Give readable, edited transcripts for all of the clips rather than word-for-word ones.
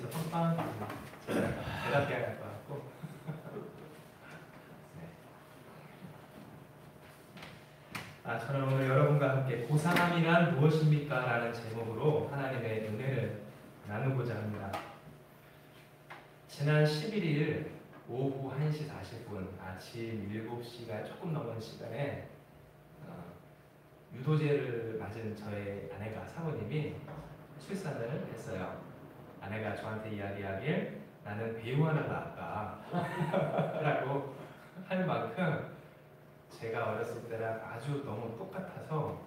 뒤에서 빵빵 대답해야 할 것 같고. 저는 오늘 여러분과 함께 고상함이란 무엇입니까? 라는 제목으로 하나님의 은혜를 나누고자 합니다. 지난 11일 오후 1시 40분 아침 7시가 조금 넘은 시간에 유도제를 맞은 저의 아내가 사모님이 출산을 했어요. 아내가 저한테 이야기하길 나는 배우하는 아빠 라고 할 만큼 제가 어렸을 때랑 아주 너무 똑같아서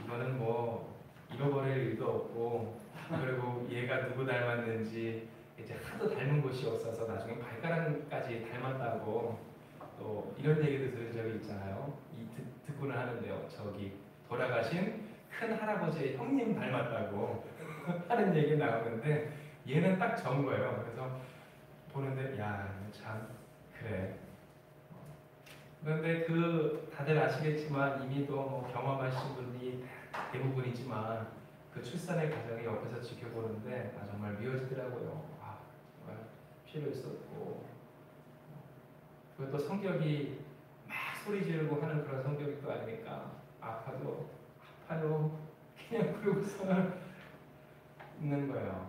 이거는 뭐 잃어버릴 일도 없고, 그리고 얘가 누구 닮았는지 이제 하도 닮은 곳이 없어서 나중에 발가락까지 닮았다고 또 이런 얘기도 들은 적이 있잖아요. 듣고는 하는데요. 저기 돌아가신 큰 할아버지의 형님 닮았다고 하는 얘기 나오는데 얘는 딱 전 거예요. 그래서 보는데 야 참 그래. 그런데 다들 아시겠지만 이미도 뭐 경험하신 분이 대부분이지만 그 출산의 과정을 옆에서 지켜보는데 정말 미워지더라고요. 정말 필요 있었고, 그리고 또 성격이 막 소리 지르고 하는 그런 성격이 또 아니니까 아파요 그냥 그러고서 있는 거예요.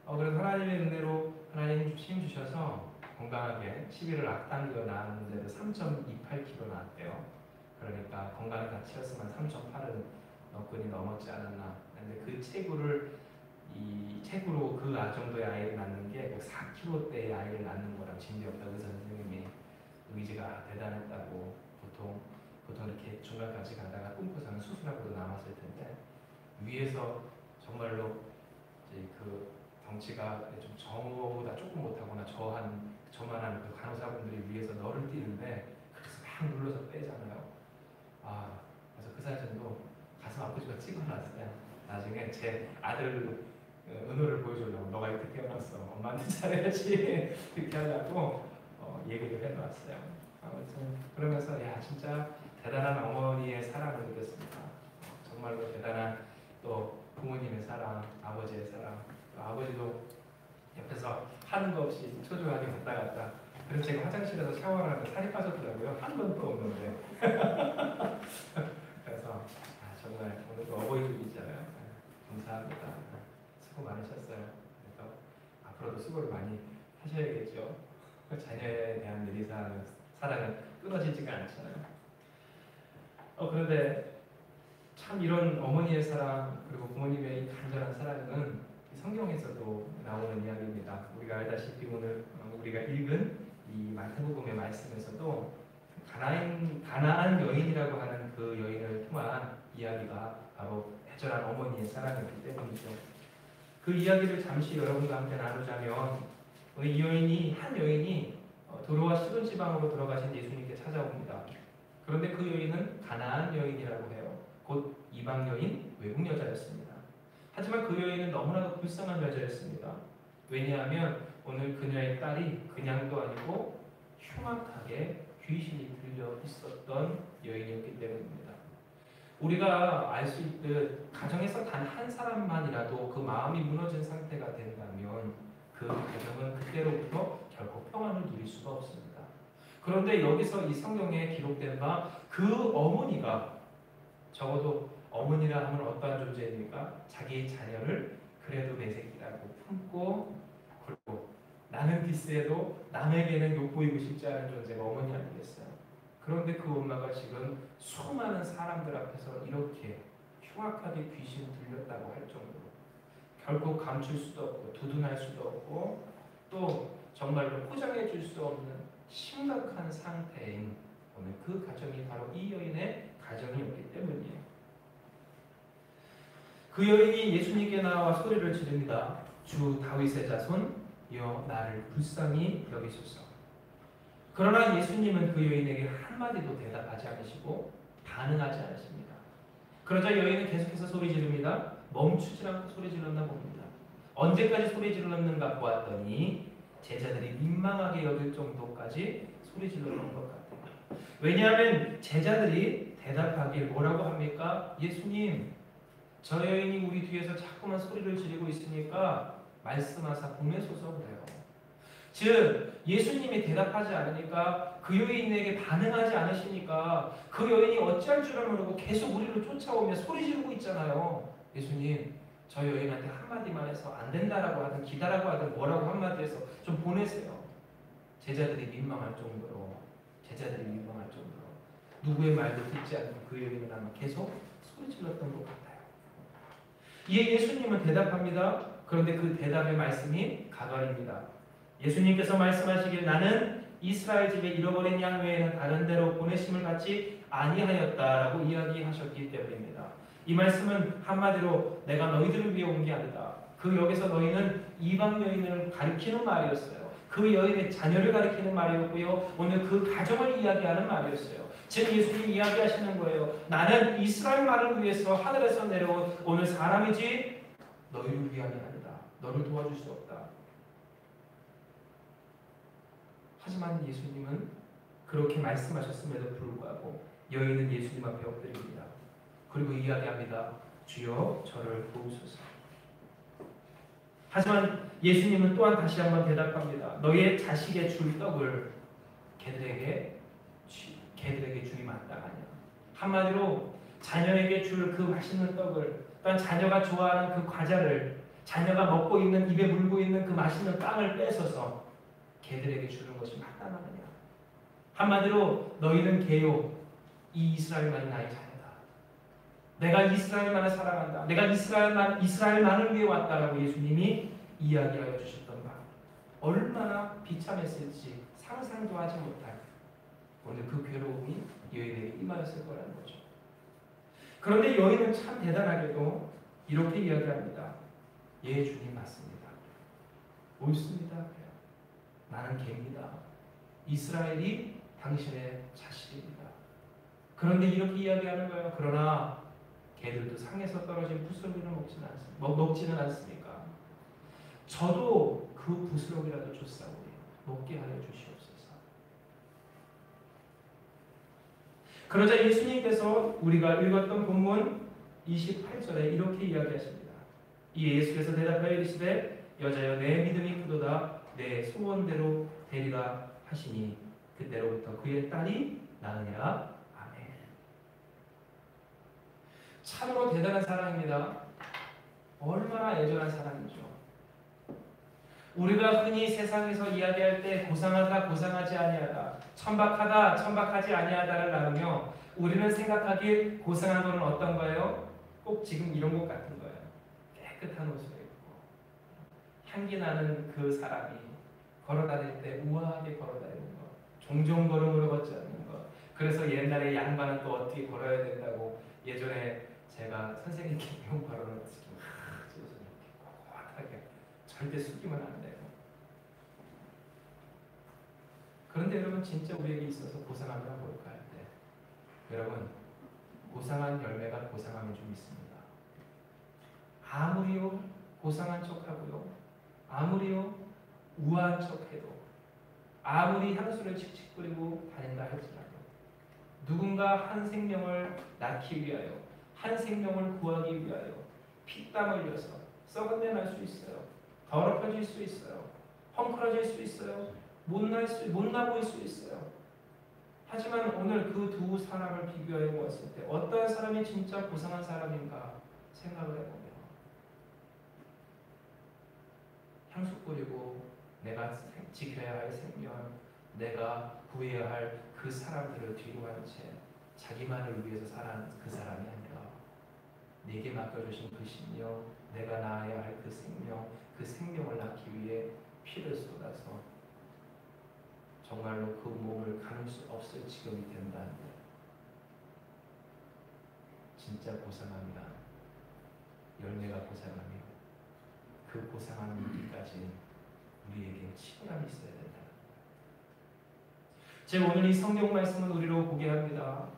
그래서 하나님의 은혜로 하나님 힘 주셔서 건강하게 11월 앞당겨 나왔는데도 3.28kg 나왔대요. 그러니까 건강을 다 치렀으면 3.8은 너끈히 넘었지 않았나. 근데 그 체구로 그 정도의 아이를 낳는 게 4kg대의 아이를 낳는 거랑 진리없다고 의사 선생님이 의지가 대단했다고. 보통 이렇게 중간까지 가다가 꿈꾸서는 수술하고도 남았을 텐데 위에서 정말로 이제 그 덩치가 좀 저보다 조금 못하거나 저만한 그 간호사분들이 위에서 너를 띄는데 그래서 막 눌러서 빼잖아요. 그래서 그 사진도 가슴 아프지만 찍어놨어요. 나중에 제 아들 은호를 보여주려고 너가 이렇게 태어났어. 엄마한테 잘해야지. 그렇게 하려고 얘기를 해놨어요. 아무튼 그러면서 야 진짜 대단한 어머니의 사랑을 느꼈습니다. 정말로 대단한 또 부모님의 사랑, 아버지의 사랑. 아버지도 옆에서 하는 거 없이 초조하게 왔다 갔다. 그래서 제가 화장실에서 샤워를 하는데 살이 빠졌더라고요. 한 번도 없는데. 그래서 정말 오늘도 어버이날이잖아요. 감사합니다. 수고 많으셨어요. 그래서 앞으로도 수고를 많이 하셔야겠죠. 자녀에 대한 사랑은 끊어지지가 않잖아요. 그런데 참 이런 어머니의 사랑 그리고 부모님의 간절한 사랑은 성경에서도 나오는 이야기입니다. 우리가 알다시피 오늘 우리가 읽은 이 마태복음의 말씀에서도 가나안 여인이라고 하는 그 여인을 통한 이야기가 바로 애절한 어머니의 사랑이기 때문이죠. 그 이야기를 잠시 여러분과 함께 나누자면 한 여인이 도로와 시돈 지방으로 들어가신 예수님께 찾아옵니다. 그런데 그 여인은 가나안 여인이라고 해요. 곧 이방 여인, 외국 여자였습니다. 하지만 그 여인은 너무나도 불쌍한 여자였습니다. 왜냐하면 오늘 그녀의 딸이 그냥도 아니고 흉악하게 귀신이 들려 있었던 여인이었기 때문입니다. 우리가 알 수 있듯 가정에서 단 한 사람만이라도 그 마음이 무너진 상태가 된다면 그 가정은 그때로부터 결코 평안을 누릴 수가 없습니다. 그런데 여기서 이 성경에 기록된 바 그 어머니가, 적어도 어머니라 하면 어떠한 존재입니까? 자기 자녀를 그래도 내 새끼라고 품고 그리고 나는 디스해도 남에게는 욕보이고 싶지 않은 존재가 어머니 아니겠어요? 그런데 그 엄마가 지금 수많은 사람들 앞에서 이렇게 흉악하게 귀신 들렸다고 할 정도로 결코 감출 수도 없고 두둔할 수도 없고 또 정말로 포장해 줄 수 없는 심각한 상태인 오늘 그 가정이 바로 이 여인의 가정이었기 때문이에요. 그 여인이 예수님께 나와 소리를 지릅니다. 주 다윗의 자손이여 나를 불쌍히 여기소서. 그러나 예수님은 그 여인에게 한마디도 대답하지 않으시고 반응하지 않으십니다. 그러자 여인은 계속해서 소리 지릅니다. 멈추지 않고 소리 질렀나 봅니다. 언제까지 소리 질렀는가 보았더니 제자들이 민망하게 여길 정도까지 소리 질렀던 것 같아요. 왜냐하면 제자들이 대답하길 뭐라고 합니까? 예수님, 저 여인이 우리 뒤에서 자꾸만 소리를 지르고 있으니까 말씀하사 보내소서 그래요. 즉 예수님이 대답하지 않으니까 그 여인에게 반응하지 않으시니까 그 여인이 어찌할 줄을 모르고 계속 우리를 쫓아오며 소리 지르고 있잖아요. 예수님, 저 여인한테 한마디만 해서 안 된다라고 하든 기다라고 하든 뭐라고 한마디 해서 좀 보내세요. 제자들이 민망할 정도로 누구의 말도 듣지 않고 그 여인은 아마 계속 소리 질렀던 것 같아요. 이에 예수님은 대답합니다. 그런데 그 대답의 말씀이 가관입니다. 예수님께서 말씀하시길 나는 이스라엘 집에 잃어버린 양 외에는 다른 데로 보내심을 받지 아니하였다라고 이야기하셨기 때문입니다. 이 말씀은 한마디로 내가 너희들을 위해 온 게 아니다. 그 여기서 너희는 이방 여인을 가리키는 말이었어요. 그 여인의 자녀를 가리키는 말이었고요. 오늘 그 가정을 이야기하는 말이었어요. 즉 예수님이 이야기하시는 거예요. 나는 이스라엘만을 위해서 하늘에서 내려온 오늘 사람이지 너희를 위함이 아니다. 너를 도와줄 수 없다. 하지만 예수님은 그렇게 말씀하셨음에도 불구하고 여인은 예수님 앞에 엎드립니다. 그리고 이야기합니다. 주여 저를 도우소서. 하지만 예수님은 또한 다시 한번 대답합니다. 너의 자식의 줄 떡을 개들에게 주기 마땅하냐. 한마디로 자녀에게 줄 그 맛있는 떡을, 또한 자녀가 좋아하는 그 과자를, 자녀가 먹고 있는 입에 물고 있는 그 맛있는 빵을 뺏어서 개들에게 주는 것이 마땅하느냐. 한마디로 너희는 개요, 이 이스라엘만이 나의 자녀다. 내가 이스라엘만을 사랑한다. 내가 이스라엘만을 위해 왔다라고 예수님이 이야기하여 주셨던 말. 얼마나 비참했을지 상상도 하지 못할 오늘 그 괴로움이 여인에게 임하였을 거라는 거죠. 그런데 여인은 참 대단하게도 이렇게 이야기합니다. 예, 주님 맞습니다. 옳습니다. 나는 개입니다. 이스라엘이 당신의 자식입니다. 그런데 이렇게 이야기하는 거예요. 그러나 개들도 상에서 떨어진 부스러기를 먹지는 않습니까? 저도 그 부스러기라도 줬사오니 먹게 하여 주시옵소서. 그러자 예수님께서 우리가 읽었던 본문 28절에 이렇게 이야기하십니다. 이 예수께서 대답하여 이르시되 여자여 내 믿음이 크도다. 내 소원대로 되리라 하시니 그때로부터 그의 딸이 나으니라. 아멘. 참으로 대단한 사랑입니다. 얼마나 애절한 사랑이죠. 우리가 흔히 세상에서 이야기할 때 고상하다 고상하지 아니하다, 천박하다 천박하지 아니하다를 나누며 우리는 생각하길 고상한 것은 어떤 거예요? 꼭 지금 이런 것 같은 거예요. 깨끗한 옷을 입고 향기 나는 그 사람이 걸어다닐 때 우아하게 걸어다니는 것, 종종 걸음으로 걷지 않는 것. 그래서 옛날에 양반은 또 어떻게 걸어야 된다고 예전에 제가 선생님께 배운 발언을 꼿하게 절대 숙이면 안 돼요. 그런데 여러분 진짜 우리에게 있어서 고상함이 뭘까 할 때 여러분 고상한 열매가 고상함이 좀 있습니다. 아무리요 고상한 척하고요, 아무리요 우아한 척해도, 아무리 향수를 칙칙 뿌리고 다닌다 할지라도 누군가 한 생명을 낳기 위하여, 한 생명을 구하기 위하여 피땀 흘려서 썩은내 날 수 있어요. 더럽혀질 수 있어요. 헝클어질 수 있어요. 못나 보일 수 있어요. 하지만 오늘 그 두 사람을 비교해 보았을 때 어떤 사람이 진짜 고상한 사람인가 생각을 해보면 향수 뿌리고 내가 지켜야 할 생명, 내가 구해야 할 그 사람들을 뒤로 한 채 자기만을 위해서 살아가는 그 사람이 아니라 내게 맡겨주신 그 심령, 내가 낳아야 할 그 생명, 그 생명을 낳기 위해 피를 쏟아서 정말로 그 몸을 가눌 수 없을 지경이 된다는데 진짜 고상함이라 열매가 고상함이요, 그 고상함이 이기까지 우리에게 치밀함이 있어야 된다. 제가 오늘 이 성경 말씀은 우리로 보게 합니다.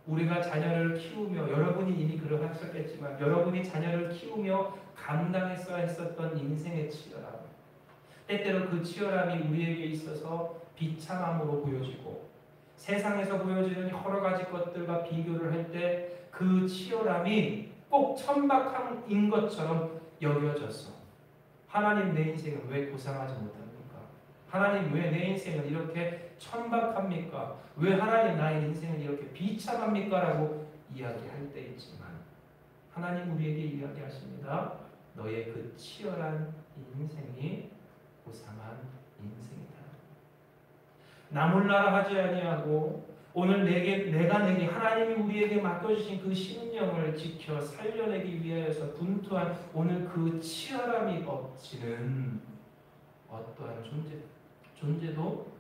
우리가 자녀를 키우며, 여러분이 이미 그러하셨겠지만 여러분이 자녀를 키우며 감당했어야 했었던 인생의 치열함, 때때로 그 치열함이 우리에게 있어서 비참함으로 보여지고 세상에서 보여지는 여러 가지 것들과 비교를 할 때 그 치열함이 꼭 천박함인 것처럼 여겨졌어. 하나님 내 인생은 왜 고상하지 못합니까? 하나님 왜 내 인생은 이렇게 천박합니까? 왜 하나님 나의 인생은 이렇게 비참합니까? 라고 이야기할 때 있지만 하나님 우리에게 이야기하십니다. 너의 그 치열한 인생이 고상한 인생이다. 나 몰라라 하지 아니하고 오늘 내가 내게 하나님이 우리에게 맡겨주신 그 신령을 지켜 살려내기 위하여서 분투한 오늘 그 치열함이 없지는 어떠한 존재도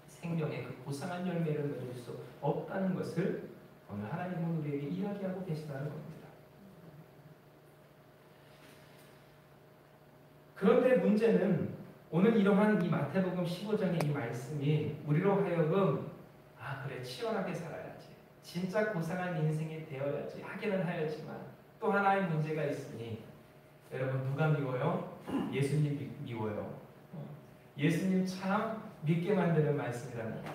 생명의 그 고상한 열매를 맺을 수 없다는 것을 오늘 하나님은 우리에게 이야기하고 계시다는 겁니다. 그런데 문제는 오늘 이러한 이 마태복음 15장의 이 말씀이 우리로 하여금 그래 치열하게 살아야지 진짜 고상한 인생이 되어야지 하기는 하였지만 또 하나의 문제가 있으니 여러분 누가 미워요? 예수님 미워요. 예수님 참 믿게 만드는 말씀이랍니다.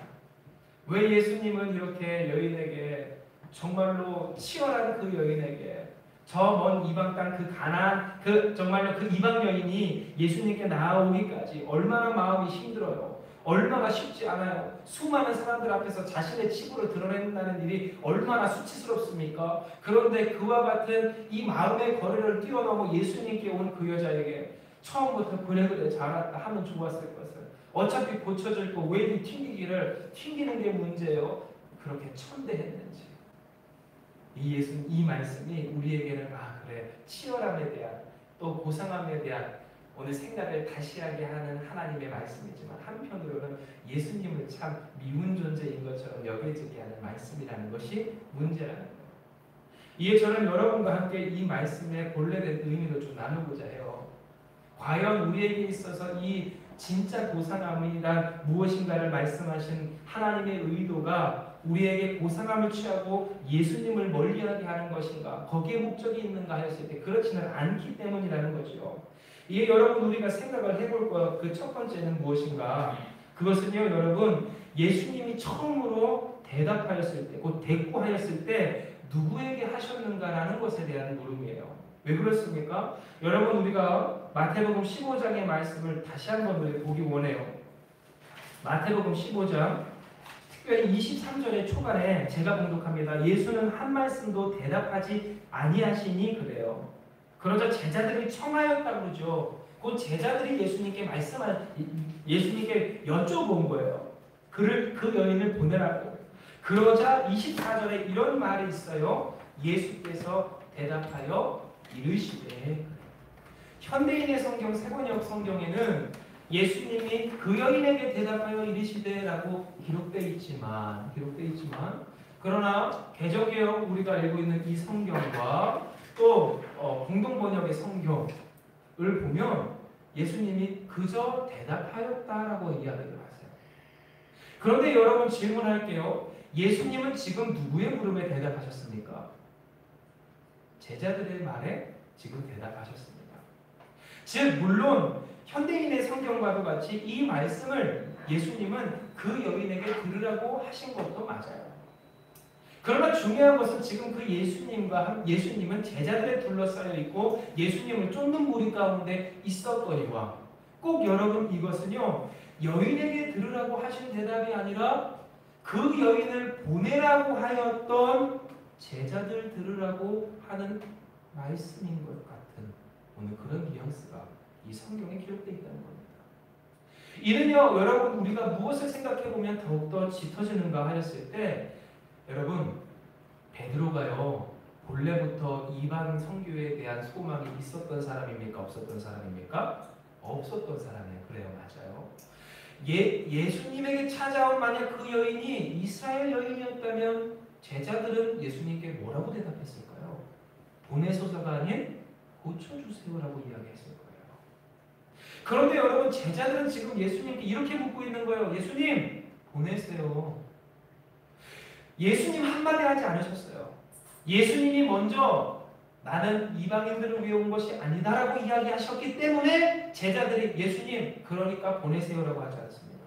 왜 예수님은 이렇게 여인에게 정말로 치열한 그 여인에게 저 먼 이방 땅 그 가나안 정말로 그 이방 여인이 예수님께 나아오기까지 얼마나 마음이 힘들어요. 얼마나 쉽지 않아요. 수많은 사람들 앞에서 자신의 치부를 드러낸다는 일이 얼마나 수치스럽습니까? 그런데 그와 같은 이 마음의 거리를 뛰어넘어 예수님께 온 그 여자에게 처음부터 그래 잘했다 하면 좋았을 것을 어차피 고쳐질 거 왜 튕기는 게 문제예요. 그렇게 천대했는지 이 말씀이 우리에게는 그래 치열함에 대한 또 고상함에 대한 오늘 생각을 다시 하게 하는 하나님의 말씀이지만 한편으로는 예수님을 참 미운 존재인 것처럼 여겨지게 하는 말씀이라는 것이 문제라는 거예요. 이에 저는 여러분과 함께 이 말씀의 본래된 의미를 좀 나누고자 해요. 과연 우리에게 있어서 이 진짜 고상함이란 무엇인가를 말씀하신 하나님의 의도가 우리에게 고상함을 취하고 예수님을 멀리하게 하는 것인가, 거기에 목적이 있는가 하였을 때 그렇지는 않기 때문이라는 거죠. 이게 여러분 우리가 생각을 해볼 것, 그 첫 번째는 무엇인가? 그것은요, 여러분 예수님이 처음으로 대답하였을 때, 곧 대꾸하였을 때 누구에게 하셨는가라는 것에 대한 물음이에요. 왜 그렇습니까? 여러분 우리가 마태복음 15장의 말씀을 다시 한번 우리 보기 원해요. 마태복음 15장 특별히 23절의 초반에 제가 봉독합니다. 예수는 한 말씀도 대답하지 아니하시니 그래요. 그러자 제자들이 청하였다고 그러죠. 그 제자들이 예수님께 예수님께 여쭤본 거예요. 그 여인을 보내라고. 그러자 24절에 이런 말이 있어요. 예수께서 대답하여 이르시되, 현대인의 성경 세번역 성경에는 예수님이 그 여인에게 대답하여 이르시되라고 기록되어 있지만 그러나 개정개혁 우리가 알고 있는 이 성경과 또 공동번역의 성경을 보면 예수님이 그저 대답하였다라고 이야기를 하세요. 그런데 여러분 질문할게요. 예수님은 지금 누구의 물음에 대답하셨습니까? 제자들의 말에 지금 대답하셨습니다. 즉 물론 현대인의 성경과도 같이 이 말씀을 예수님은 그 여인에게 들으라고 하신 것도 맞아요. 그러나 중요한 것은 지금 그 예수님은 제자들에 둘러싸여 있고 예수님을 쫓는 무리 가운데 있었거니와 꼭 여러분 이것은요 여인에게 들으라고 하신 대답이 아니라 그 여인을 보내라고 하였던 제자들 들으라고 하는 말씀인 것 같은 오늘 그런 뉘앙스가 이 성경에 기록되어 있다는 겁니다. 이는요 여러분 우리가 무엇을 생각해보면 더욱더 짙어지는가 하였을 때 여러분 베드로가요 본래부터 이방 선교에 대한 소망이 있었던 사람입니까? 없었던 사람입니까? 없었던 사람이에요. 그래요. 맞아요. 예수님에게 찾아온 만약 그 여인이 이스라엘 여인이었다면 제자들은 예수님께 뭐라고 대답했을까요? 보내소서가 아닌 고쳐주세요라고 이야기했을 거예요. 그런데 여러분 제자들은 지금 예수님께 이렇게 묻고 있는 거예요. 예수님 보내세요. 예수님 한마디 하지 않으셨어요. 예수님이 먼저 나는 이방인들을 위해 온 것이 아니다라고 이야기하셨기 때문에 제자들이 예수님 그러니까 보내세요라고 하지 않습니다.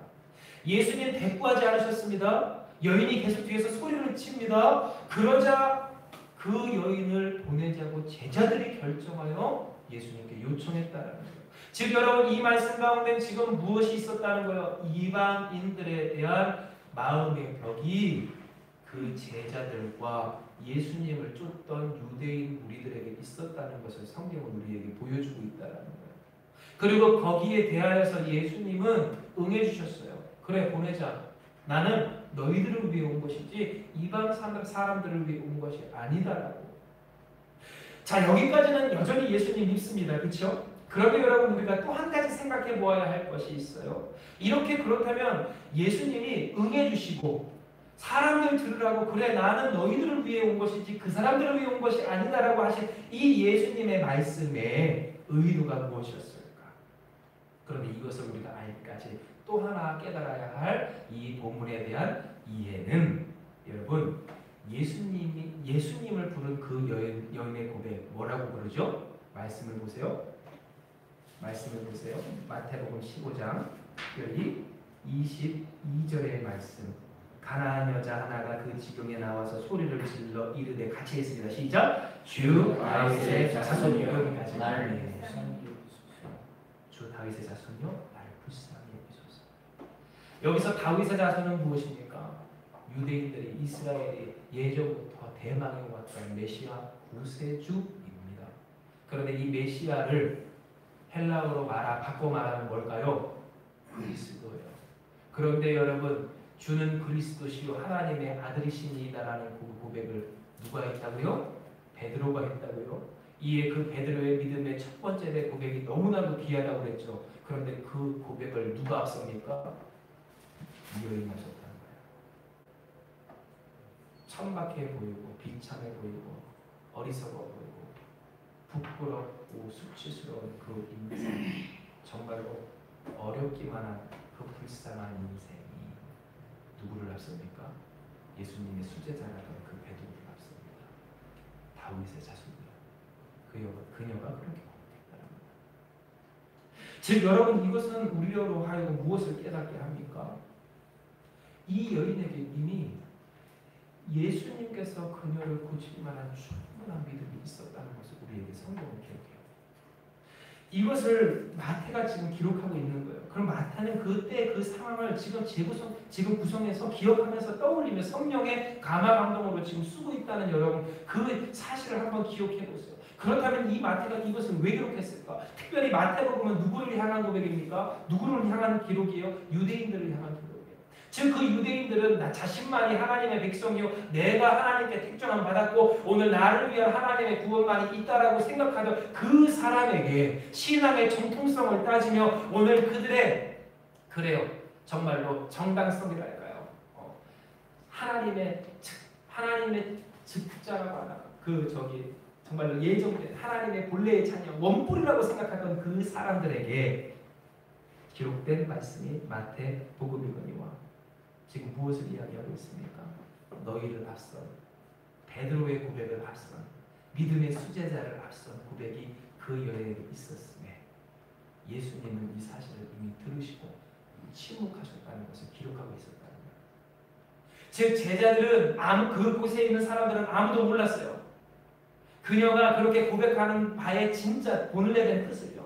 예수님 대꾸하지 않으셨습니다. 여인이 계속 뒤에서 소리를 칩니다. 그러자 그 여인을 보내자고 제자들이 결정하여 예수님께 요청했다는 거예요. 즉 여러분 이 말씀 가운데 지금 무엇이 있었다는 거예요? 이방인들에 대한 마음의 벽이 그 제자들과 예수님을 쫓던 유대인 무리들에게 있었다는 것을 성경은 우리에게 보여주고 있다는 거예요. 그리고 거기에 대하여서 예수님은 응해 주셨어요. 그래 보내자. 나는 너희들을 위해 온 것이지 이방 사람들을 위해 온 것이 아니다라고. 자 여기까지는 여전히 예수님 믿습니다. 그렇죠? 그런데 여러분 우리가 또 한 가지 생각해 보아야 할 것이 있어요. 이렇게 그렇다면 예수님이 응해 주시고 사람들 들으라고 그래 나는 너희들을 위해 온 것이지 그 사람들을 위해 온 것이 아니다라고 하신 이 예수님의 말씀의 의도가 무엇이었을까? 그런데 이것을 우리가 알기까지 또 하나 깨달아야 할 이 본문에 대한 이해는 여러분 예수님을 부른 그 여인의 고백 뭐라고 부르죠? 말씀을 보세요. 마태복음 15장 여기 22절의 말씀. 가나안 여자 하나가 그 지경에 나와서 소리를 질러 이르되 같이 했습니다. 시작. 주 다윗의 자손이여 나를 위하소서. 주 다윗의 자손이여 나를 불쌍히 여기소서. 여기서 다윗의 자손은 무엇입니까? 유대인들이 이스라엘이 예전부터 대망해 왔던 메시아 구세주입니다. 그런데 이 메시아를 헬라어로 바꿔 말하면 뭘까요? 그리스도예요. 그런데 여러분 주는 그리스도시요 하나님의 아들이시니이다라는 그 고백을 누가 했다고요? 베드로가 했다고요. 이에 그 베드로의 믿음의 첫 번째 고백이 너무나도 귀하다고 그랬죠. 그런데 그 고백을 누가 앞섭니까? 이 여인이 앞섰다는 거예요. 천박해 보이고 비참해 보이고 어리석어 보이고 부끄럽고 수치스러운 그 인생, 정말로 어렵기만 한 그 불쌍한 인생이 누구를 앞섭니까? 예수님의 수제자라던 그 베드로를 앞섭니다. 다윗의 자손이요. 그녀가 그렇게 고백했다는 겁니다. 즉 여러분 이것은 우리로 하여금 무엇을 깨닫게 합니까? 이 여인에게 이미 예수님께서 그녀를 고칠 만한 충분한 믿음이 있었다는 것을 우리에게 성경은 기록해요. 이것을 마태가 지금 기록하고 있는 거예요. 그럼 마태는 그때 그 상황을 지금 구성해서 기억하면서 떠올리며 성령의 감화 감동으로 지금 쓰고 있다는 여러분 그 사실을 한번 기억해 보세요. 그렇다면 이 마태가 이것을 왜 기록했을까? 특별히 마태복음은 누구를 향한 고백입니까? 누구를 향한 기록이에요? 유대인들을 향한 기록이에요. 즉 그 유대인들은 나 자신만이 하나님의 백성이요 내가 하나님께 택정함 받았고 오늘 나를 위한 하나님의 구원만이 있다라고 생각하던 그 사람에게 신앙의 정통성을 따지며 오늘 그들의 그래요 정말로 정당성이랄까요? 하나님의 즉자라고 하나 정말로 예정된 하나님의 본래의 자녀 원뿔이라고 생각하던 그 사람들에게 기록된 말씀이 마태복음이거니와 지금 무엇을 이야기하고 있습니까? 너희를 앞선 베드로의 고백을 앞선 믿음의 수제자를 앞선 고백이 그 여인에게 있었음에 예수님은 이 사실을 이미 들으시고 침묵하셨다는 것을 기록하고 있었다는 거예요. 즉 제자들은 그곳에 있는 사람들은 아무도 몰랐어요. 그녀가 그렇게 고백하는 바의 진짜 본래된 뜻을요.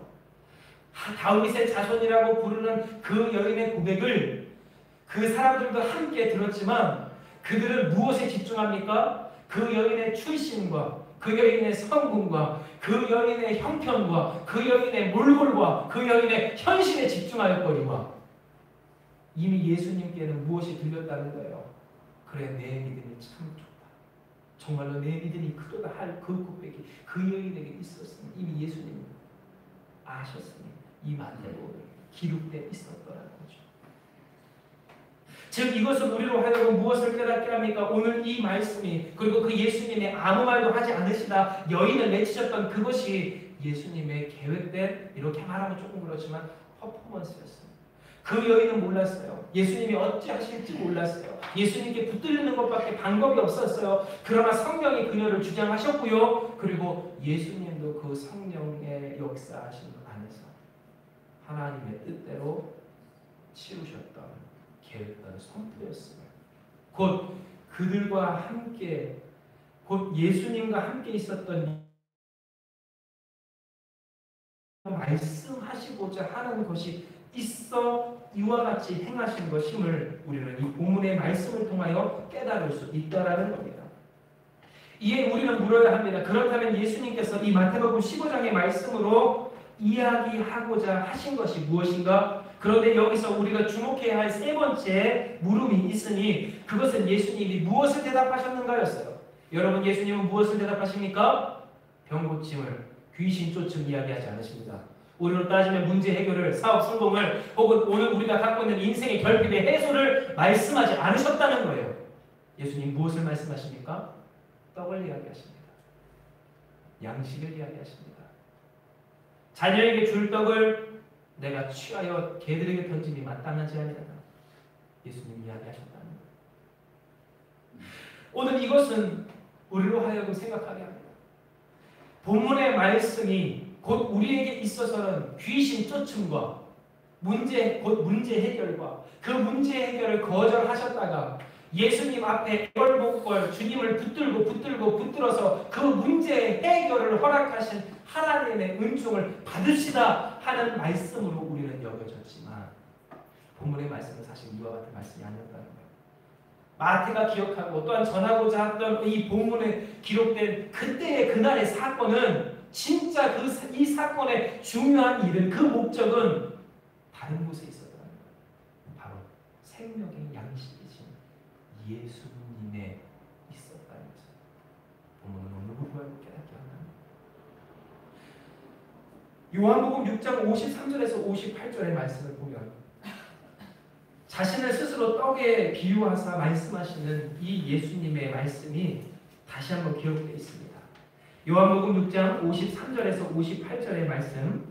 다윗의 자손이라고 부르는 그 여인의 고백을 그 사람들도 함께 들었지만 그들은 무엇에 집중합니까? 그 여인의 출신과 그 여인의 성분과 그 여인의 형편과 그 여인의 몰골과 그 여인의 현실에 집중하였거니와 이미 예수님께는 무엇이 들렸다는 거예요. 그래 내 믿음이 참 좋다. 정말로 내 믿음이 크도다 할 그 고백이 그 여인에게 있었으니 이미 예수님은 아셨으니 이 마태복음에 기록돼 있었더라는 거죠. 즉 이것은 우리로 하여금 무엇을 깨닫게 합니까? 오늘 이 말씀이 그리고 그 예수님의 아무 말도 하지 않으시다 여인을 내치셨던 그것이 예수님의 계획된 이렇게 말하면 조금 그렇지만 퍼포먼스였어요. 그 여인은 몰랐어요. 예수님이 어찌 하실지 몰랐어요. 예수님께 붙들리는 것밖에 방법이 없었어요. 그러나 성령이 그녀를 주장하셨고요. 그리고 예수님도 그 성령의 역사하신 안에서 하나님의 뜻대로 치우셨던 계획대로 선포였어요. 곧 그들과 함께 곧 예수님과 함께 있었던 말씀하시고자 하는 것이 있어 이와 같이 행하신 것임을 우리는 이 본문의 말씀을 통하여 깨달을 수 있다라는 겁니다. 이에 우리는 물어야 합니다. 그렇다면 예수님께서 이 마태복음 15장의 말씀으로 이야기하고자 하신 것이 무엇인가? 그런데 여기서 우리가 주목해야 할 세 번째 물음이 있으니 그것은 예수님이 무엇을 대답하셨는가였어요. 여러분, 예수님은 무엇을 대답하십니까? 병 고침을, 귀신 쫓음 이야기하지 않으십니다. 우리로 따지면 문제 해결을, 사업 성공을, 혹은 오늘 우리가 갖고 있는 인생의 결핍의 해소를 말씀하지 않으셨다는 거예요. 예수님 무엇을 말씀하십니까? 떡을 이야기하십니다. 양식을 이야기하십니다. 자녀에게 줄 떡을 내가 취하여 개들에게 던짐이 마땅하지 아니하다. 예수님 이야기하셨다는 거예요. 오늘 이것은 우리로 하여금 생각하게 합니다. 본문의 말씀이 곧 우리에게 있어서는 귀신 쫓음과 곧 문제 해결과 그 문제 해결을 거절하셨다가 예수님 앞에 애걸복걸 주님을 붙들어서 그 문제 해결을 허락하신 하나님의 은총을 받으시다 하는 말씀으로 우리는 여겨졌지만 본문의 말씀은 사실 이와 같은 말씀이 아니었다는 거예요. 마태가 기억하고 또한 전하고자 했던 이 본문에 기록된 그때의 그날의 사건은 진짜 이 사건의 중요한 일은 그 목적은 다른 곳에 있었다는 거예요. 바로 생명의 양식이신 예수님에 있었다는 것을 본문은 오늘 우리가 깨닫게 합니다. 요한복음 6장 53절에서 58절의 말씀을 보면 자신을 스스로 떡에 비유하사 말씀하시는 이 예수님의 말씀이 다시 한번 기록되어 있습니다. 요한복음 6장 53절에서 58절의 말씀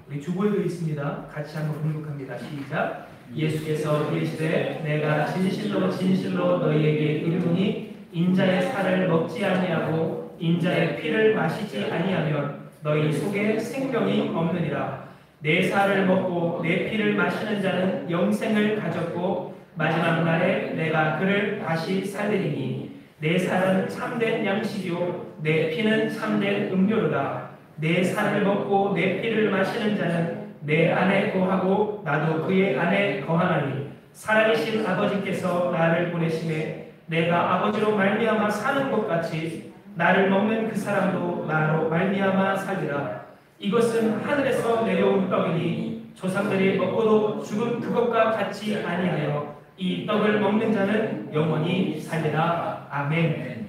우리 주보에도 있습니다. 같이 한번 공독합니다. 시작. 예수께서 이르시되 내가 진실로 진실로 너희에게 이르노니 인자의 살을 먹지 아니하고 인자의 피를 마시지 아니하면 너희 속에 생명이 없느니라. 내 살을 먹고 내 피를 마시는 자는 영생을 가졌고 마지막 날에 내가 그를 다시 살리리니 내 살은 참된 양식이요 내 피는 참된 음료로다. 내 살을 먹고 내 피를 마시는 자는 내 안에 거하고 나도 그의 안에 거하나니 살아계신 아버지께서 나를 보내심에 내가 아버지로 말미암아 사는 것 같이 나를 먹는 그 사람도 나로 말미암아 살리라. 이것은 하늘에서 내려온 떡이니 조상들이 먹고도 죽은 그것과 같이 아니하여 이 떡을 먹는 자는 영원히 살리라. 아멘.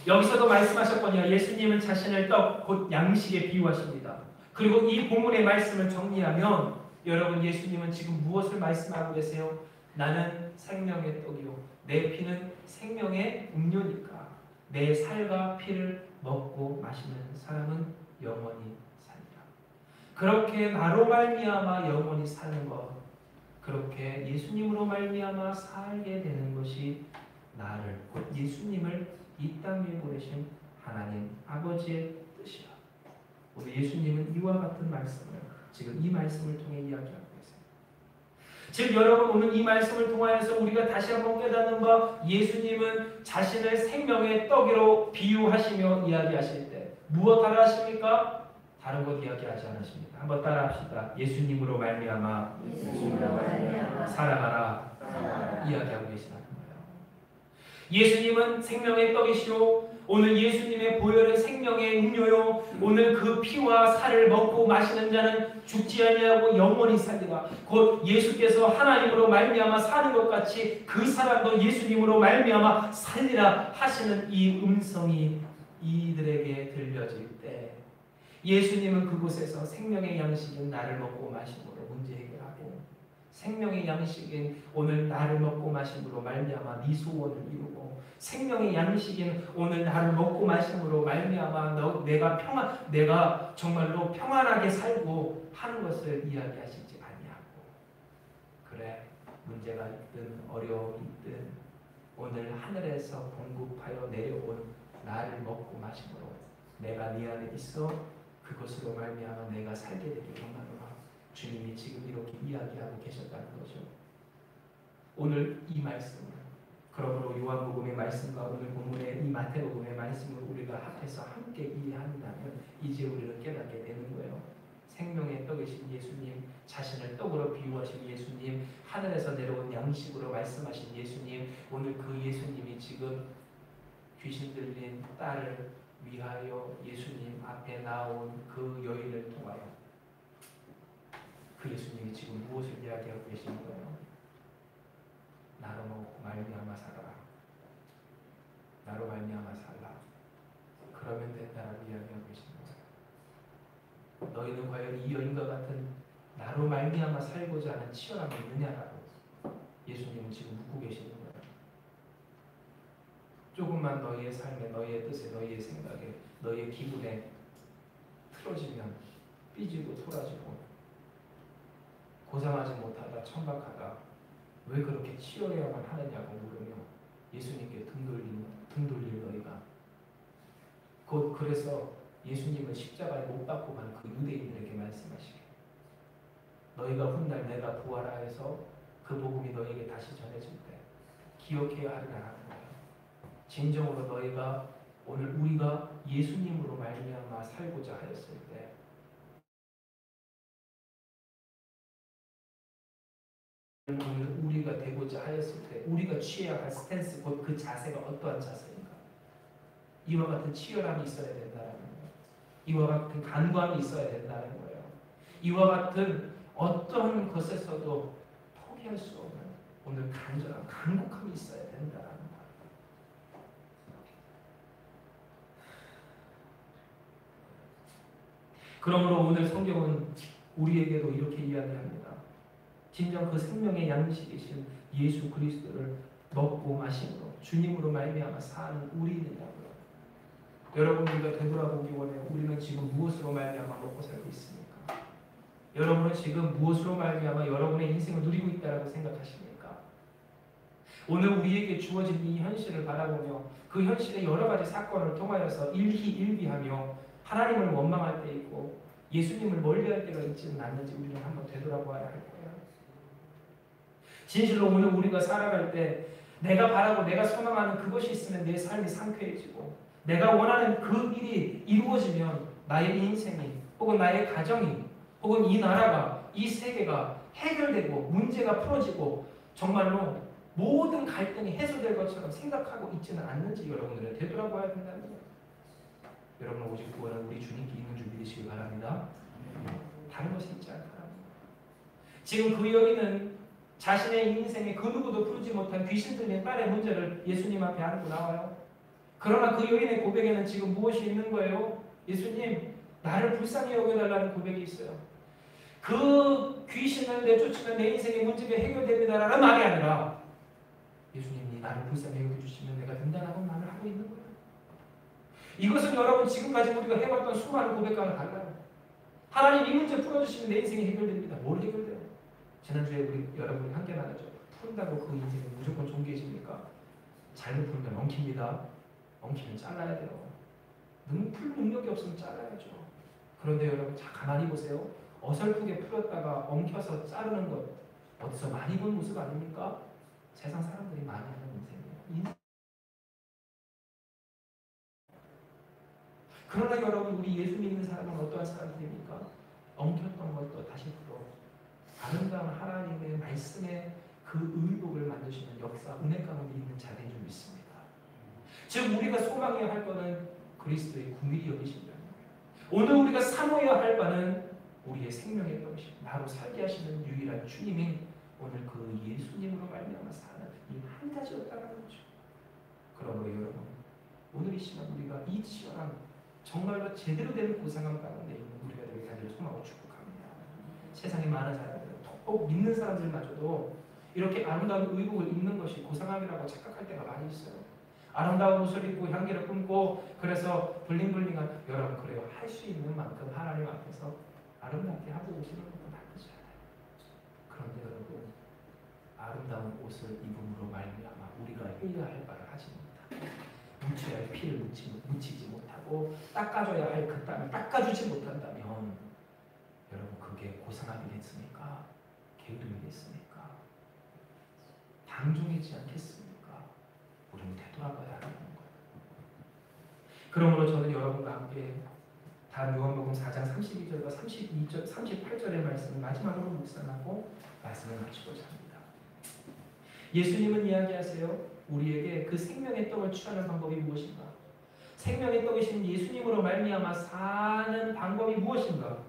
여기서도 말씀하셨거니와 예수님은 자신을 떡, 곧 양식에 비유하십니다. 그리고 이 본문의 말씀을 정리하면 여러분, 예수님은 지금 무엇을 말씀하고 계세요? 나는 생명의 떡이요 내 피는 생명의 음료니까 내 살과 피를 먹고 마시는 사람은 영원히 살리라. 그렇게 나로 말미암아 영원히 사는 것, 그렇게 예수님으로 말미암아 살게 되는 것이 나를, 곧 예수님을 이 땅 위에 보내신 하나님 아버지의 뜻이라. 오늘 예수님은 이와 같은 말씀을 지금 이 말씀을 통해 이야기하고 계세요. 즉 여러분, 오늘 이 말씀을 통하여서 우리가 다시 한번 깨닫는 바, 예수님은 자신을 생명의 떡으로 비유하시며 이야기하실 때 무엇 따라 하십니까? 다른 것 이야기하지 않으십니다. 한번 따라합시다. 예수님으로 말미암아 살아가라 이야기하고 계시다는 거예요. 예수님은 생명의 떡이시오. 오늘 예수님의 보혈은 생명의 음료요. 오늘 그 피와 살을 먹고 마시는 자는 죽지 아니하고 영원히 살리라. 곧 예수께서 하나님으로 말미암아 사는 것 같이 그 사람도 예수님으로 말미암아 살리라 하시는 이 음성이 이들에게 들려질 때 예수님은 그곳에서 생명의 양식인 나를 먹고 마심으로 문제 해결하고 생명의 양식인 오늘 나를 먹고 마심으로 말미암아 네 소원을 이루고 생명의 양식인 오늘 나를 먹고 마심으로 말미암아 내가 정말로 평안하게 살고 하는 것을 이야기하시지 아니하고 그래 문제가 있든 어려움이 있든 오늘 하늘에서 공급하여 내려온 나를 먹고 마심으로 내가 네 안에 있어 그것으로 말미암아 내가 살게 되길 원하노라. 주님이 지금 이렇게 이야기하고 계셨다는 거죠. 오늘 이 말씀을 그러므로 요한복음의 말씀과 오늘 본문의 이 마태복음의 말씀을 우리가 합해서 함께 이해한다면 이제 우리는 깨닫게 되는 거예요. 자신을 떡으로 비유하신 예수님, 하늘에서 내려온 양식으로 말씀하신 예수님, 오늘 그 예수님이 지금 귀신 들린 딸을 위하여 예수님 앞에 나온 그 여인을 통하여 그 예수님이 지금 무엇을 이야기하고 계시는 거예요? 나로 말미암아 살아라. 나로 말미암아 살라. 그러면 된다라고 이야기하고 계시는 거예요. 너희는 과연 이 여인과 같은 나로 말미암아 살고자 하는 치열함이 있느냐라고 예수님은 지금 묻고 계시는 거예요. 조금만 너희의 삶에, 너희의 뜻에, 너희의 생각에, 너희의 기분에 틀어지면 삐지고 토라지고 고상하지 못하다 천박하다 왜 그렇게 치열해야만 하느냐고 물으며 예수님께 등 돌리는 너희가 곧 그래서 예수님은 십자가에 못 박고 간 그 유대인들에게 말씀하시게 너희가 훗날 내가 부활하 해서 그 복음이 너희에게 다시 전해질 때 기억해야 하리라는 거예요. 진정으로 너희가 오늘 우리가 예수님으로 말미암아 살고자 하였을 때 오늘 우리가 되고자 하였을 때 우리가 취해야 할 스탠스 곧 그 자세가 어떠한 자세인가? 이와 같은 치열함이 있어야 된다는 거예요. 이와 같은 간구함이 있어야 된다는 거예요. 이와 같은 어떤 것에서도 포기할 수 없는 오늘 간절한 간곡함이 있어야 된다는 거예요. 그러므로 오늘 성경은 우리에게도 이렇게 이야기합니다. 진정 그 생명의 양식이신 예수 그리스도를 먹고 마심으로 주님으로 말미암아 사는 우리들이라고요. 여러분 우리가 되돌아보기 원해요. 우리는 지금 무엇으로 말미암아 먹고 살고 있습니까? 여러분은 지금 무엇으로 말미암아 여러분의 인생을 누리고 있다라고 생각하십니까? 오늘 우리에게 주어진 이 현실을 바라보며 그 현실의 여러 가지 사건을 통하여서 일희일비하며 하나님을 원망할 때 있고 예수님을 멀리할 때가 있지는 않는지 우리는 한번 되돌아보아야 할 거예요. 진실로 오늘 우리가 살아갈 때 내가 바라고 내가 소망하는 그것이 있으면 내 삶이 상쾌해지고 내가 원하는 그 일이 이루어지면 나의 인생이 혹은 나의 가정이 혹은 이 나라가 이 세계가 해결되고 문제가 풀어지고 정말로 모든 갈등이 해소될 것처럼 생각하고 있지는 않는지 여러분들은 되돌아봐야 된다는 거예요. 여러분 오직 구원은 우리 주님께 있는 줄 믿으시기 바랍니다. 다른 것이 있지 않다. 지금 그 여인은 자신의 인생에 그 누구도 풀지 못한 귀신 들린 딸의 문제를 예수님 앞에 안고 나와요. 그러나 그 여인의 고백에는 지금 무엇이 있는 거예요? 예수님, 나를 불쌍히 여겨달라는 고백이 있어요. 그 귀신을 내쫓으면 내 인생의 문제가 해결됩니다라는 말이 아니라 예수님이 나를 불쌍히 여겨주시면 내가 된다라고 말을 하고 있는 거예요. 이것은 여러분 지금까지 우리가 해봤던 수많은 고백과는 달라요. 하나님 이 문제 풀어주시면 내 인생이 해결됩니다. 뭘 해결돼요? 지난주에 우리 여러분이 함께 나눴죠. 푼다고 그 인생이 무조건 존귀해집니까? 잘못 풀면 엉킵니다. 엉키면 잘라야 돼요. 풀 능력이 없으면 잘라야죠. 그런데 여러분 자 가만히 보세요. 어설프게 풀었다가 엉켜서 자르는 것 어디서 많이 본 모습 아닙니까? 세상 사람들이 많이 하는 인생이에요. 그러나 여러분 우리 예수 믿는 사람은 어떠한 사람들입니까? 엉켰던 것도 다시 풀어 아름다운 하나님의 말씀에 그 의복을 만드시는 역사, 은혜 가운데 있는 자들인 줄 믿습니다. 즉 우리가 소망해야 할 것은 그리스도의 궁일이 여기신다는 거예요. 오늘 우리가 사모해야 할 바는 우리의 생명의 병신, 나로 살게 하시는 유일한 주님인 오늘 그 예수님으로 말미암아 사는 이 한 가지였다는 거죠. 그러므로 여러분 오늘 이 시간 우리가 이 치열한 정말로 제대로 된 고상함 가운데 있는 우리가 되길 간절히 소망하고 축복합니다. 세상에 많은 사람들은 꼭 믿는 사람들마저도 이렇게 아름다운 의복을 입는 것이 고상함이라고 착각할 때가 많이 있어요. 아름다운 옷을 입고 향기를 품고 그래서 블링블링한 여러분 그래요. 할 수 있는 만큼 하나님 앞에서 아름답게 하고 오시는 것도 나쁘지 않아요. 그런데 여러분 아름다운 옷을 입음으로 말미암아 우리가 해야 할 바를 하지 못하고 묻혀야 할 피를 묻히지 못하고 닦아줘야 할 그 땀을 닦아주지 못한다면 여러분 그게 고상함이겠습니까? 게으름이겠습니까? 방종이지 않겠습니까? 우리는 되돌아봐야 하는 거예요. 그러므로 저는 여러분과 함께 다음 요한복음 4장 32절과 38절의 말씀을 마지막으로 묵상하고 말씀을 마치고자 합니다. 예수님은 이야기하세요. 우리에게 그 생명의 떡을 취하는 방법이 무엇인가? 생명의 떡이신 예수님으로 말미암아 사는 방법이 무엇인가?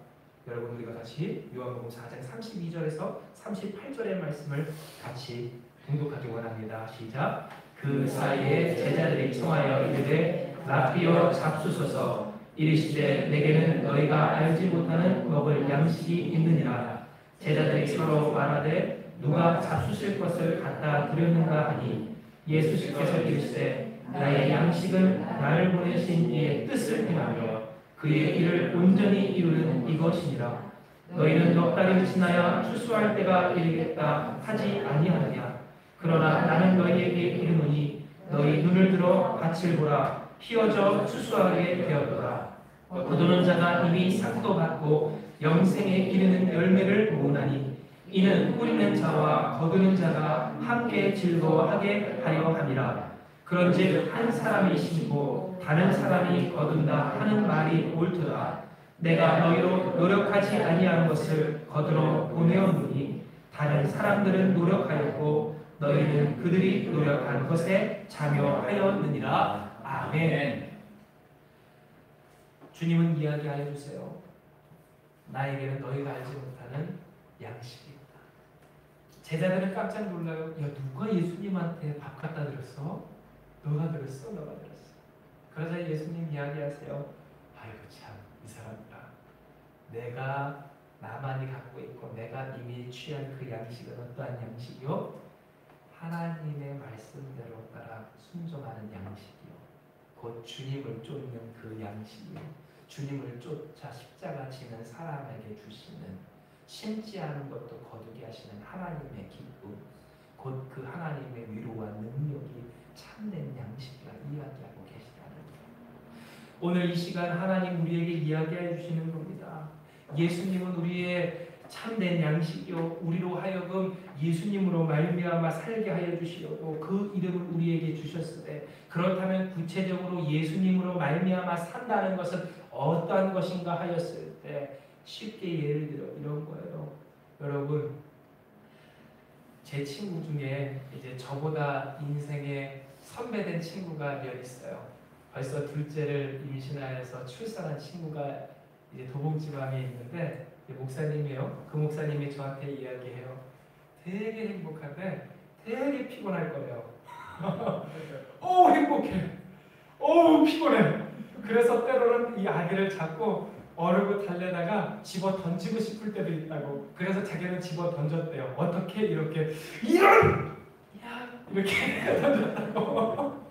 여러분, 우리가 같이 요한복음 4장 32절에서 38절의 말씀을 같이 공독하기 원합니다. 시작. 그 사이에 제자들이 청하여 이르되 라피어 잡수소서. 이르시되 내게는 너희가 알지 못하는 먹을 양식이 있느니라. 제자들이 서로 말하되 누가 잡수실 것을 갖다 드렸는가 하니 예수께서 이르시되 나의 양식은 나를 보내신 이의 뜻을 행하며 그의 일을 온전히 이루는 이것이니라. 너희는 넉 달이 지나야 추수할 때가 이르겠다 하지 아니하느냐. 그러나 나는 너희에게 이르노니 너희 눈을 들어 밭을 보라. 피어져 추수하게 되었도다. 거두는 자가 이미 삭도 받고 영생에 이르는 열매를 모으나니 이는 뿌리는 자와 거두는 자가 함께 즐거워하게 하려 함이라. 그런즉 한 사람이 심고 다른 사람이 거둔다 하는 말이 옳도다. 내가 너희로 노력하지 아니한 것을 거두러 보내었노니 다른 사람들은 노력하였고 너희는 그들이 노력한 것에 참여하였느니라. 아멘. 주님은 이야기하여 주세요. 나에게는 너희가 알지 못하는 양식이 있다. 제자들은 깜짝 놀라요. 야, 누가 예수님한테 밥 갖다 드렸어? 너가 들었어? 너가 들었어. 그러자 예수님 이야기하세요. 아이고 참, 이 사람들아. 내가 나만이 갖고 있고 내가 이미 취한 그 양식은 어떠한 양식이요? 하나님의 말씀대로 따라 순종하는 양식이요. 곧 주님을 쫓는 그 양식이요. 주님을 쫓아 십자가 지는 사람에게 주시는 심지 않은 것도 거두게 하시는 하나님의 기쁨, 곧 그 하나님의 위로와 능력이 참된 양식이라 이야기하고 계시다는 거예요. 오늘 이 시간 하나님 우리에게 이야기해 주시는 겁니다. 예수님은 우리의 참된 양식이요 우리로 하여금 예수님으로 말미암아 살게 하여 주시려고 그 이름을 우리에게 주셨으되, 그렇다면 구체적으로 예수님으로 말미암아 산다는 것은 어떠한 것인가 하였을 때 쉽게 예를 들어 이런 거예요. 여러분, 제 친구 중에 이제 저보다 인생에 선배된 친구가 몇 있어요. 벌써 둘째를 임신하여서 출산한 친구가 이제 도봉지방에 있는데 목사님이에요. 그 목사님이 저한테 이야기해요. 되게 행복한데 되게 피곤할 거예요. 행복해. 피곤해. 그래서 때로는 이 아기를 잡고 어르고 달래다가 집어 던지고 싶을 때도 있다고. 그래서 자기는 집어 던졌대요. 어떻게? 이렇게 이런! 이렇게 던졌다고.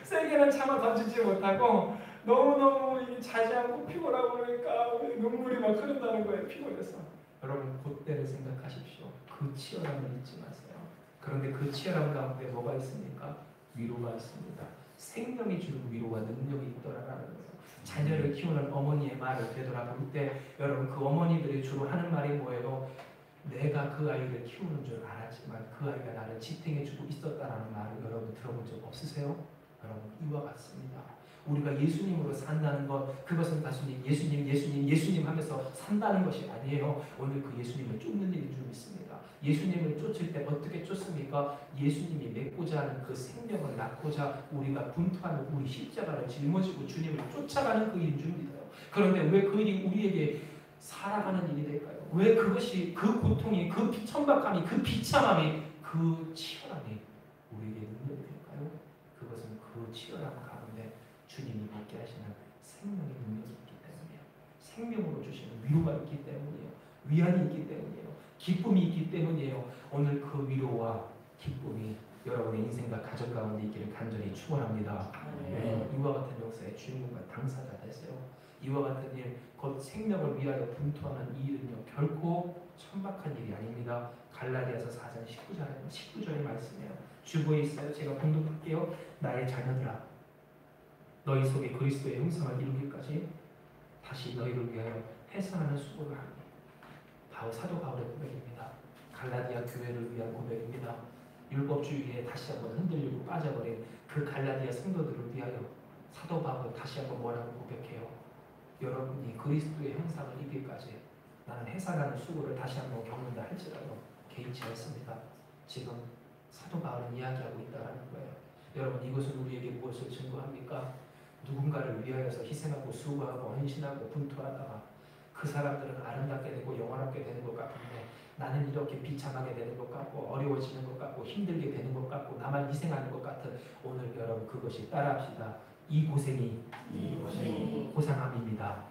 세게는 참아 던지지 못하고 너무너무 자지 않고 피곤하고 그러니까 눈물이 막 흐른다는 거예요. 피곤해서. 여러분, 그때를 생각하십시오. 그 치열함을 잊지 마세요. 그런데 그 치열함 가운데 뭐가 있습니까? 위로가 있습니다. 생명이 주는 위로와 능력이 있더라라는 거예요. 자녀를 키우는 어머니의 말을 되돌아볼 때 여러분, 그 어머니들이 주로 하는 말이 뭐예요? 내가 그 아이를 키우는 줄 알았지만 그 아이가 나를 지탱해주고 있었다라는 말을 여러분 들어본 적 없으세요? 여러분, 이와 같습니다. 우리가 예수님으로 산다는 것, 그것은 단순히 예수님 하면서 산다는 것이 아니에요. 오늘 그 예수님을 쫓는 일인 줄 믿습니다. 예수님을 쫓을 때 어떻게 쫓습니까? 예수님이 맺고자 하는 그 생명을 낳고자 우리가 분투하는 우리 십자가를 짊어지고 주님을 쫓아가는 그 일인 줄 믿어요. 그런데 왜 그 일이 우리에게 살아가는 일이 될까요? 왜 그것이, 그 고통이, 그 천박함이, 그 비참함이, 그 치열함이 우리에게 능력이 될까요? 그것은 그 치열함 가운데 주님이 받게 하시는 생명의 능력이 있기 때문이에요. 생명으로 주시는 위로가 있기 때문이에요. 위안이 있기 때문이에요. 기쁨이 있기 때문이에요. 오늘 그 위로와 기쁨이 여러분의 인생과 가정 가운데 있기를 간절히 축원합니다. 이와 같은 역사의 주인공과 당사자 되세요. 이와 같은 일, 곧 생명을 위하여 분투하는 이 일은요 결코 천박한 일이 아닙니다. 갈라디아서 4장 19절의 말씀이에요. 주보에 있어요. 제가 공독할게요. 나의 자녀들아, 너희 속에 그리스도의 형상을 이루기까지 다시 너희를 위하여 해산하는 수고를 하니. 사도 바울의 고백입니다. 갈라디아 교회를 위한 고백입니다. 율법주의에 다시 한번 흔들리고 빠져버린 그 갈라디아 성도들을 위하여 사도 바울은 다시 한번 뭐라고 고백해요? 여러분이 그리스도의 형상을 입기까지 나는 해산하는 수고를 다시 한번 겪는다 할지라도 개의치 않습니다. 지금 사도 바울은 이야기하고 있다는 거예요. 여러분, 이것은 우리에게 무엇을 증거합니까? 누군가를 위하여서 희생하고 수고하고 헌신하고 분투하다가 그 사람들은 아름답게 되고 영원하게 되는 것 같은데 나는 이렇게 비참하게 되는 것 같고 어려워지는 것 같고 힘들게 되는 것 같고 나만 희생하는 것 같은, 오늘 여러분 그것이 따라합시다. 이 고생이 고상함입니다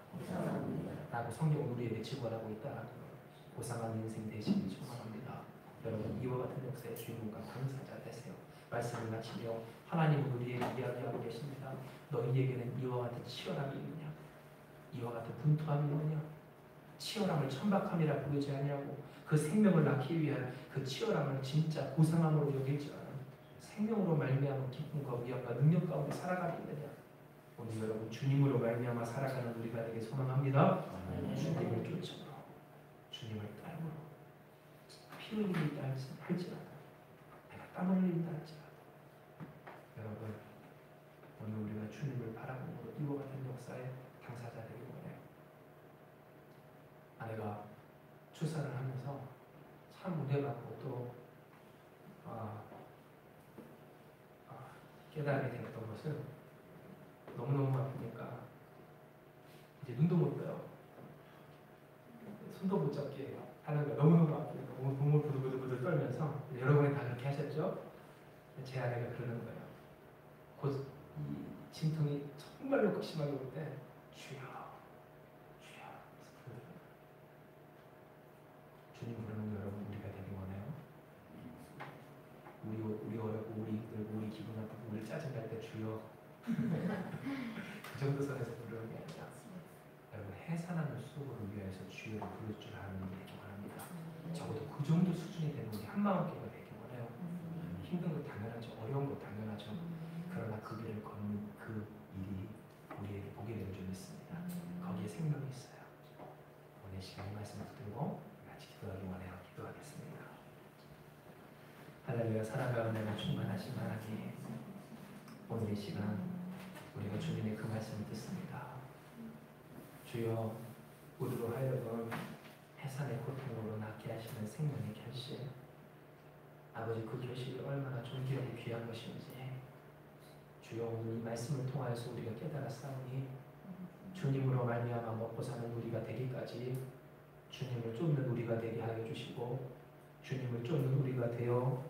라고 성경은 우리에게 증언하고 있다는 것. 고상한 인생 되시길 축원합니다. 여러분, 이와 같은 역사의 주인공과 당사자 되세요. 말씀을 마치며 하나님은 우리에게 이야기하고 계십니다. 너희에게는 이와 같은 치열함이 있느냐? 이와 같은 분투함이 있느냐? 치열함을 천박함이라 부르지 않냐고. 그 생명을 낳기 위한 그 치열함을 진짜 고상함으로 여기지 않아 생명으로 말미암은 기쁨과 위안과 능력 가운데 살아가고 있느냐? 오늘 여러분, 주님으로 말미암아 살아가는 우리가 되게 소망합니다. 주님을 쫓으므로, 주님을 따르므로, 피 흘린다 할지라도, 내가 땀 흘린다 할지라도, 여러분, 오늘 우리가 주님을 바라보므로 이와 같은 역사의 당사자 되기 원해요. 아내가 출산을 하면서 참 은혜 받고 또 깨달음이 되었던 것은, 너무너무 아프니까 이제 눈도 못 떠요. 손도 못 잡게 하는 거예요. 너무너무 아프니까 몸을 부들부들 떨면서. 여러분이 다 그렇게 하셨죠? 제 아내가 그러는 거예요. 곧 이 진통이 정말로 극심하게 올 때 주여 주여 주님 부르는 여러분 우리가 되기 원해요. 우리 어렵고 우리 힘들고 우리 기분 나쁘고 우리 짜증날 때 주여 그 정도 선에서 부르는 게 아니라 여러분, 해산하는 수고를 위해서 주여를 부를 줄 아는 게 원합니다. 적어도 그 정도 수준이 되는 우리 한마음교회가 되기 원해요. 힘든 거 당연하죠. 어려운 거 당연하죠. 그러나 그 길을 걷는 그 일이 우리에게 보게 될 줄 믿습니다. 거기에 생명이 있어요. 오늘 시간 이 말씀 붙들고 같이 기도하기 원해요. 기도하겠습니다. 할렐루야. 사랑과 은혜가 충만하신 하나님, 오늘 이 시간 우리가 주님의 그 말씀을 듣습니다. 주여, 우리로 하여금 해산의 고통으로 낫게 하시는 생명의 결실, 아버지, 그 결실이 얼마나 존귀하고 귀한 것인지 주여, 오늘 이 말씀을 통하여서 우리가 깨달았사오니 주님으로 말미암아 먹고 사는 우리가 되기까지 주님을 쫓는 우리가 되게 하여 주시고, 주님을 쫓는 우리가 되어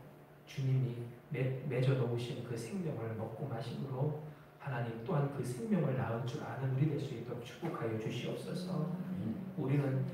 주님이 맺어 놓으신 그 생명을 먹고 마심으로 하나님 또한 그 생명을 낳을 줄 아는 우리 될 수 있도록 축복하여 주시옵소서. 우리는